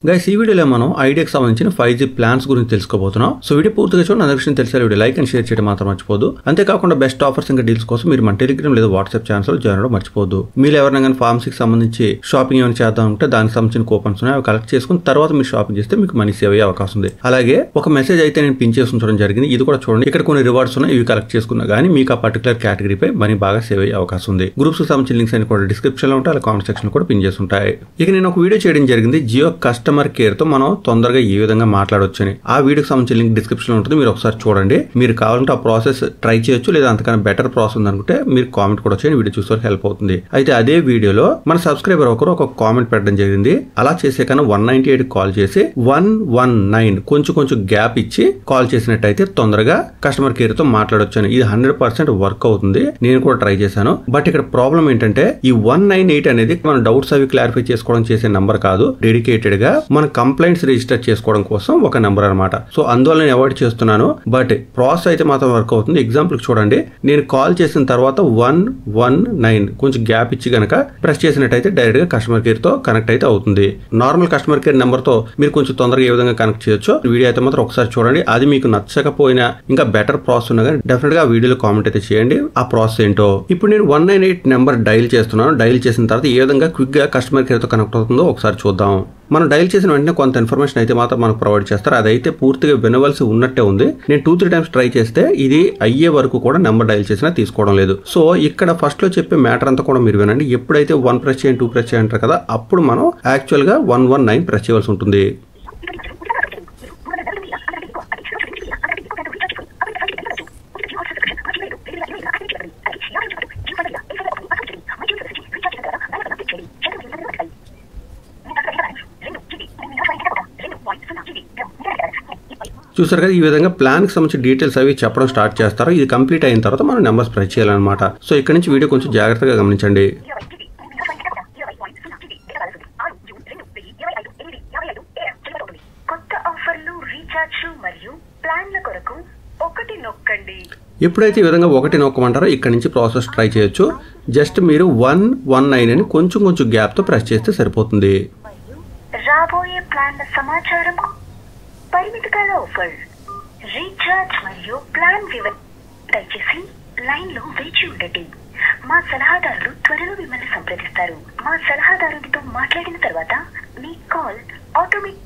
Guys ఈ వీడియోలో మనం ఐడియాకి సంబంధించిన 5G ప్లాన్స్ గురించి తెలుసుకోబోతున్నాం. సో వీడియో పూర్తిగా చూడండి. అందరి విషయం తెలిసే వీడియో లైక్ అండ్ షేర్ చేయడం మాత్రం మర్చిపోదు. అంతేకాకుండా బెస్ట్ ఆఫర్స్ ఇంకా డీల్స్ కోసం మీరు మన టెలిగ్రామ్ లేదా వాట్సాప్ ఛానల్స్ లో జాయిన్ అవ్వడం మర్చిపోదు. మీరు ఎవరైనా కానీ ఫార్మసీకి సంబంధించి షాపింగ్ ఏమైనా చేద్దాం ఉంటే దానికి సంబంధించిన కూపన్స్ ఉన్నాయి, అవి కలెక్ట్ చేసుకుని తర్వాత మీరు షాపింగ్ చేస్తే మీకు మనీ సేవ్ అయ్యే అవకాశం ఉంది. అలాగే ఒక మెసేజ్ అయితే నేను పిన్ చేసి ఉంచడం జరిగింది, ఇది కూడా చూడండి. ఇక్కడ కొన్ని రివార్డ్స్ ఉన్నాయి, ఇవి కలెక్ట్ చేసుకున్నా కానీ మీకు ఆ పర్టికులర్ కేటగిరీపై మనీ బాగా సేవ్ అయ్యే అవకాశం ఉంది. గ్రూప్స్ కి సంబంధించిన లింక్స్ అన్ని కూడా డిస్క్రిప్షన్ లో ఉంటాయి, అలా కామెంట్ సెక్షన్ కూడా పిన్ చేసి ఉంటాయి. ఇక నేను ఒక వీడియో చేయడం జరిగింది జియో కస్టమర్ కేర్ తో మనం తొందరగా ఏ విధంగా మాట్లాడొచ్చని. ఆ వీడియోకి సంబంధించిన లింక్ డిస్క్రిప్షన్ లో ఉంటుంది, మీరు ఒకసారి చూడండి. మీరు కావాలంటే ఆ ప్రాసెస్ ట్రై చేయొచ్చు, లేదా అంతకన్నా బెటర్ ప్రాసెస్ ఉందనుకుంటే మీరు కామెంట్ కూడా చేయండి, వీడియో చూసే హెల్ప్ అవుతుంది. అయితే అదే వీడియోలో మన సబ్స్క్రైబర్ ఒకరు ఒక కామెంట్ పెట్టడం జరిగింది. అలా చేసే కన్నా 198 కాల్ చేసి 119 కొంచెం గ్యాప్ ఇచ్చి కాల్ చేసినట్టయితే తొందరగా కస్టమర్ కేర్ తో మాట్లాడొచ్చని. ఇది 100% వర్క్ అవుతుంది, నేను కూడా ట్రై చేశాను. బట్ ఇక్కడ ప్రాబ్లం ఏంటంటే ఈ 198 అనేది మన డౌట్స్ అవి క్లారిఫై చేసుకోవడం చేసే నంబర్ కాదు, డెడికేటెడ్ గా మన కంప్లైంట్స్ రిజిస్టర్ చేసుకోవడం కోసం ఒక నెంబర్ అనమాట. సో అందువల్ల నేను అవాయిడ్ చేస్తున్నాను. బట్ ప్రాసెస్ అయితే మాత్రం వర్క్ అవుతుంది. ఎగ్జాంపుల్ చూడండి, నేను కాల్ చేసిన తర్వాత 119 కొంచెం గ్యాప్ ఇచ్చి గనక ప్రెస్ చేసినట్టయితే డైరెక్ట్ గా కస్టమర్ కేర్ తో కనెక్ట్ అయితే అవుతుంది. నార్మల్ కస్టమర్ కేర్ నెంబర్ తో మీరు కొంచెం తొందరగా ఏ విధంగా కనెక్ట్ చేయొచ్చు వీడియో అయితే మాత్రం ఒకసారి చూడండి. అది మీకు నచ్చకపోయినా ఇంకా బెటర్ ప్రాసెస్ ఉన్నా కానీ డెఫినెట్ గా ఆ వీడియోలో కామెంట్ అయితే చేయండి ఆ ప్రాసెస్ ఏంటో. ఇప్పుడు నేను 198 నెంబర్ డైల్ చేస్తున్నాను. డైల్ చేసిన తర్వాత ఏ విధంగా క్విక్ గా కస్టమర్ కేర్ తో కనెక్ట్ అవుతుందో ఒకసారి చూద్దాం. మనం డైల్ చేసిన వెంటనే కొంత ఇన్ఫర్మేషన్ అయితే మాత్రం మనకు ప్రొవైడ్ చేస్తారు. అదైతే పూర్తిగా వినవలసి ఉన్నట్టే ఉంది. నేను 2-3 టైమ్స్ ట్రై చేస్తే ఇది అయ్యే వరకు కూడా నెంబర్ డైల్ చేసినా తీసుకోవడం లేదు. సో ఇక్కడ ఫస్ట్ లో చెప్పే మ్యాటర్ అంతా కూడా మీరు వినండి. ఎప్పుడైతే 1 ప్రెస్ చేయండి 2 ప్రెస్ చేయంటారు కదా, అప్పుడు మనం యాక్చువల్ గా 119 ప్రెస్ చేయవలసి ఉంటుంది. చూసారు కదా, ఈ విధంగా ప్లాన్ కి సంబంధించిన డీటెయిల్స్ అవి చెప్పడం స్టార్ట్ చేస్తారు. ఇది కంప్లీట్ అయిన తర్వాత మనం నెంబర్స్ ప్రెస్ చేయాలన్నమాట. సో ఇక్కడ నుంచి వీడియో కొంచెం జాగ్రత్తగా గమనించండి. ఎప్పుడైతే ఈ విధంగా 1 నొక్కమంటారో ఇక్కడ నుంచి ప్రాసెస్ ట్రై చేయొచ్చు. జస్ట్ మీరు 119 అని కొంచెం గ్యాప్ తో ప్రెస్ చేస్తే సరిపోతుంది. రాబోయే ప్లాన్ల సమాచారం, పరిమిత కాల ఆఫర్, రీఛార్జ్ మరియు ప్లాన్ వివరణ దయచేసి లైన్ లో వేచి ఉండండి. మా సలహాదారులు త్వరలో మిమ్మల్ని సంప్రదిస్తారు. మా సలహాదారుడితో మాట్లాడిన తర్వాత మీ కాల్ ఆటోమేటిక్.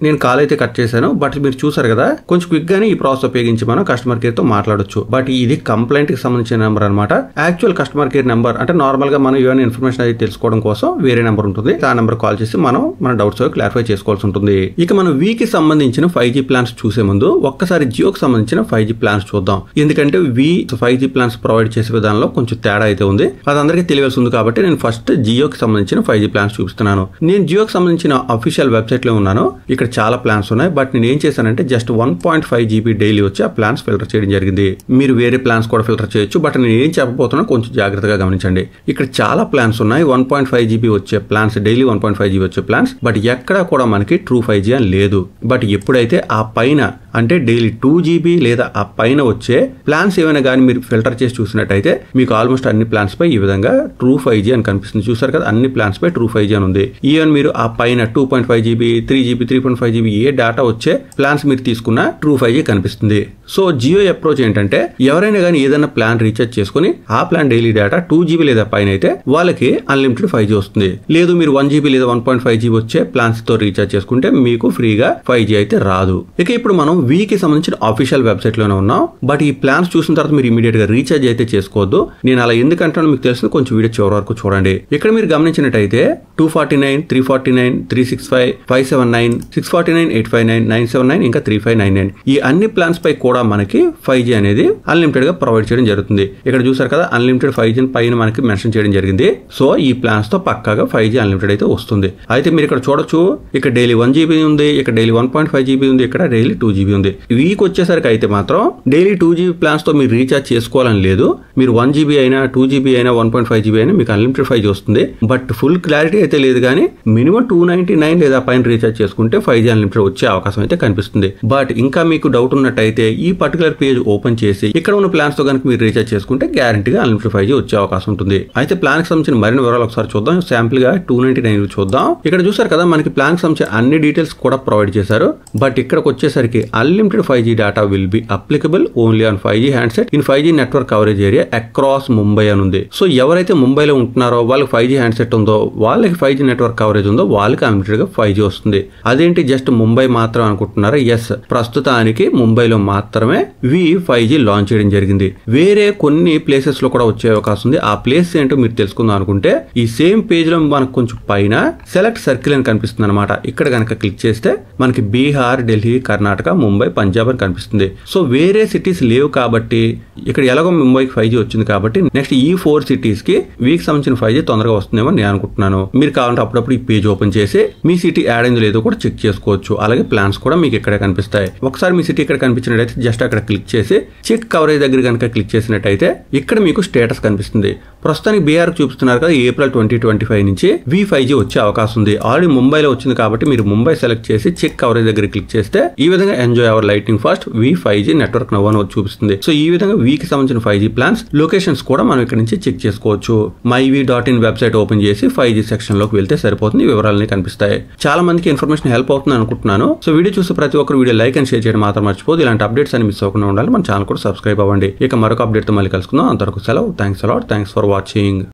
నేను కాల్ అయితే కట్ చేశాను. బట్ మీరు చూసారు కదా, కొంచెం క్విక్ గానే ఈ ప్రాసెస్ ఉపయోగించి మనం కస్టమర్ కేర్ తో మాట్లాడొచ్చు. బట్ ఇది కంప్లైంట్ కి సంబంధించిన నెంబర్ అనమాట. యాక్చువల్ కస్టమర్ కేర్ నెంబర్ అంటే నార్మల్ గా మనం ఏమైనా ఇన్ఫర్మేషన్ అది తెలుసుకోవడం కోసం వేరే నెంబర్ ఉంటుంది. ఆ నెంబర్ కాల్ చేసి మనం మన డౌట్స్ క్లారిఫై చేసుకోవాల్సి ఉంటుంది. ఇక మనం వీకి సంబంధించిన 5G ప్లాన్స్ చూసే ముందు ఒక్కసారి జియోకి సంబంధించిన 5G ప్లాన్స్ చూద్దాం. ఎందుకంటే 5G ప్లాన్స్ ప్రొవైడ్ చేసే విధానంలో కొంచెం తేడా అయితే ఉంది. అది అందరికీ తెలియాల్సి ఉంది కాబట్టి నేను ఫస్ట్ జియోకి సంబంధించిన 5G ప్లాన్స్ చూపిస్తున్నాను. నేను జియోకి సంబంధించిన అఫీషియల్ వెబ్సైట్ లో ఉన్నాను. ఇక్కడ చాలా ప్లాన్స్ ఉన్నాయి. బట్ నేను ఏం చేశానంటే జస్ట్ 1.5 GB డైలీ వచ్చి ఆ ప్లాన్స్ ఫిల్టర్ చేయడం జరిగింది. మీరు వేరే ప్లాన్స్ కూడా ఫిల్టర్ చేయొచ్చు. బట్ నేను ఏం చెప్పబోతున్నా కొంచెం జాగ్రత్తగా గమనించండి. ఇక్కడ చాలా ప్లాన్స్ ఉన్నాయి. 1.5 GB వచ్చే ప్లాన్స్, డైలీ 1.5 GB వచ్చే ప్లాన్స్. బట్ ఎక్కడా కూడా మనకి ట్రూ 5G అని లేదు. బట్ ఎప్పుడైతే ఆ పైన అంటే డైలీ 2 GB లేదా ఆ పైన వచ్చే ప్లాన్స్ ఏమైనా కానీ మీరు ఫిల్టర్ చేసి చూసినట్టయితే మీకు ఆల్మోస్ట్ అన్ని ప్లాన్స్ పై ఈ విధంగా ట్రూ 5G అని కనిపిస్తుంది. చూసారు కదా, అన్ని ప్లాన్స్ పై ట్రూ 5G అని ఉంది. ఈవెన్ మీరు ఆ పైన 2.5 GB 3 GB 3.5 GB ఏ డేటా వచ్చే ప్లాన్స్ మీరు తీసుకున్నా ట్రూ 5G కనిపిస్తుంది. సో జియో అప్రోచ్ ఏంటంటే ఎవరైనా కానీ ఏదైనా ప్లాన్ రీఛార్జ్ చేసుకుని ఆ ప్లాన్ డైలీ డేటా 2 GB లేదా పైన అయితే వాళ్ళకి అన్లిమిటెడ్ 5G వస్తుంది. లేదు మీరు 1 GB లేదా 1.5 GB వచ్చే ప్లాన్స్ తో రీఛార్జ్ చేసుకుంటే మీకు ఫ్రీగా 5G అయితే రాదు. ఇక ఇప్పుడు మనం వీకి సంబంధించిన ఆఫీషియల్ వెబ్సైట్ లోనే ఉన్నాం. బట్ ఈ ప్లాన్స్ చూసిన తర్వాత మీరు ఇమీడియట్ గా రీఛార్జ్ అయితే చేసుకోవద్దు. నేను అలా ఎందుకంటానో మీకు తెలిసింది, కొంచెం వీడియో చివరి వరకు చూడండి. ఇక్కడ మీరు గమనించినట్టయితే 249 349 365 579 649 859 979 ఇంకా 3599 ఈ అన్ని ప్లాన్స్ పై కూడా మనకి 5G అనేది అన్లిమిటెడ్ గా ప్రొవైడ్ చేయడం జరుగుతుంది. ఇక్కడ చూసారు కదా, అన్లిమిటెడ్ 5G పైన మనకి మెన్షన్ చేయడం జరిగింది. సో ఈ ప్లాన్స్ తో పక్కాగా 5G అన్లిమిటెడ్ అయితే వస్తుంది. అయితే మీరు ఇక్కడ చూడొచ్చు, ఇక్కడ డైలీ 1 GB ఉంది, ఇక్కడ డైలీ 1.5 GB ఉంది, ఇక్కడ డైలీ 2 GB ఉంది. వీక్ వచ్చేసరికి అయితే మాత్రం డైలీ 2GB ప్లాన్స్ తో మీరు రీఛార్జ్ చేసుకోవాలని లేదు. మీరు 1GB అయినా 2GB అయినా 1.5GB అయినా మీకు అన్లిమిటెడ్ 5G వస్తుంది. బట్ ఫుల్ క్లారిటీ అయితే లేదు కానీ మినిమం 299 లేదా పైన రీఛార్జ్ చేసుకుంటే 5G అన్లిమిటెడ్ వచ్చే అవకాశం అయితే కనిపిస్తుంది. బట్ ఇంకా మీకు డౌట్ ఉన్నట్టయితే ఈ పర్టికులర్ పేజ్ ఓపెన్ చేసి ఇక్కడ ఉన్న ప్లాన్స్ తో కనుక మీరు రీఛార్జ్ చేసుకుంటే గ్యారంటీగా అన్లిమిటెడ్ 5G వచ్చే అవకాశం ఉంటుంది. అయితే ప్లాన్ కి సంబంధించిన మరిన్ని వివరాలు ఒకసారి చూద్దాం. శాంపుల్ గా 299 చూద్దాం. ఇక్కడ చూసారు కదా మనకి ప్లాన్ కి సంబంధించిన అన్ని డీటెయిల్స్ కూడా ప్రొవైడ్ చేశారు. బట్ ఇక్కడికి వచ్చేసరికి unlimited 5G data will be applicable only on 5G handset in 5G network coverage area across Mumbai అని ఉంది. సో ఎవరైతే ముంబైలో ఉంటున్నారో వాళ్ళకి 5G హ్యాండ్సెట్ ఉందో వాళ్ళకి 5G నెట్వర్క్ కవరేజ్ ఉందో వాళ్ళకి అన్లిమిటెడ్ గా 5G వస్తుంది. అదేంటి జస్ట్ ముంబై మాత్రం అనుకుంటున్నారా? ఎస్, ప్రస్తుతానికి ముంబైలో మాత్రమే 5G లాంచ్ చేయడం జరిగింది. వేరే కొన్ని ప్లేసెస్ లో కూడా వచ్చే అవకాశం ఉంది. ఆ ప్లేస్ ఏంటో మీరు తెలుసుకుందాం అనుకుంటే ఈ సేమ్ పేజ్ లో మనకు కొంచెం పైన సెలెక్ట్ సర్కిల్ అని కనిపిస్తుంది అనమాట. ఇక్కడ కనుక క్లిక్ చేస్తే మనకి బీహార్, ఢిల్లీ, కర్ణాటక, ముంబై, పంజాబ్ అని కనిపిస్తుంది. సో వేరే సిటీస్ లేవు కాబట్టి ఇక్కడ ఎలాగో ముంబైకి 5G వచ్చింది కాబట్టి నెక్స్ట్ ఈ 4 సిటీస్ కి వీక్ సంబంధించిన 5G తొందరగా వస్తుందేమో నేను అనుకుంటున్నాను. మీరు కావాలంటే అప్పుడప్పుడు ఈ పేజ్ ఓపెన్ చేసి మీ సిటీ యాడ్ అయిందో లేదో కూడా చెక్ చేసుకోవచ్చు. అలాగే ప్లాన్స్ కూడా మీకు ఇక్కడే కనిపిస్తాయి. ఒకసారి మీ సిటీ ఇక్కడ కనిపించినట్టయితే జస్ట్ అక్కడ క్లిక్ చేసి చెక్ కవరేజ్ దగ్గర కనుక క్లిక్ చేసినట్టయితే ఇక్కడ మీకు స్టేటస్ కనిపిస్తుంది. ప్రస్తుతానికి బీహార్ చూపిస్తున్నారు కదా, ఏప్రిల్ 2025 నుంచి 5G వచ్చే అవకాశం ఉంది. ఆల్రెడీ ముంబైలో వచ్చింది కాబట్టి మీరు ముంబై సెలెక్ట్ చేసి చెక్ కవరేజ్ దగ్గర క్లిక్ చేస్తే ఈ విధంగా enjoy hour lighting fast 5G network now అని చూపిస్తుంది. సో ఈ విధంగా వీక్ సంబంధించిన 5G ప్లాన్స్ లొకేషన్స్ కూడా మనం ఇక్కడ నుంచి చెక్ చేసుకోవచ్చు. myv.in వెబ్సైట్ ఓపెన్ చేసి 5G సెక్షన్ లోకి వెళ్తే సరిపోతుంది. వివరాలన్నీ కనిపిస్తాయి. చాలా మందికి ఇన్ఫర్మేషన్ హెల్ప్ అవుతుంది అనుకుంటున్నాను. సో వీడియో చూసి ప్రతి ఒక్కరు వీడియో లైక్ అండ్ షేర్ చేయడం మాత్రం మర్చిపోదు. ఇలాంటి అప్డేట్స్ అని మిస్ అవ్వకుండా ఉండాలి. మన ఛానల్ కూడా సబ్స్క్రైబ్ అవ్వండి. ఇక మరొక అప్డేట్ తో మళ్ళీ కలుసుకుందాం. అంతవరకు సెలవు. Thanks a lot. Thanks for watching.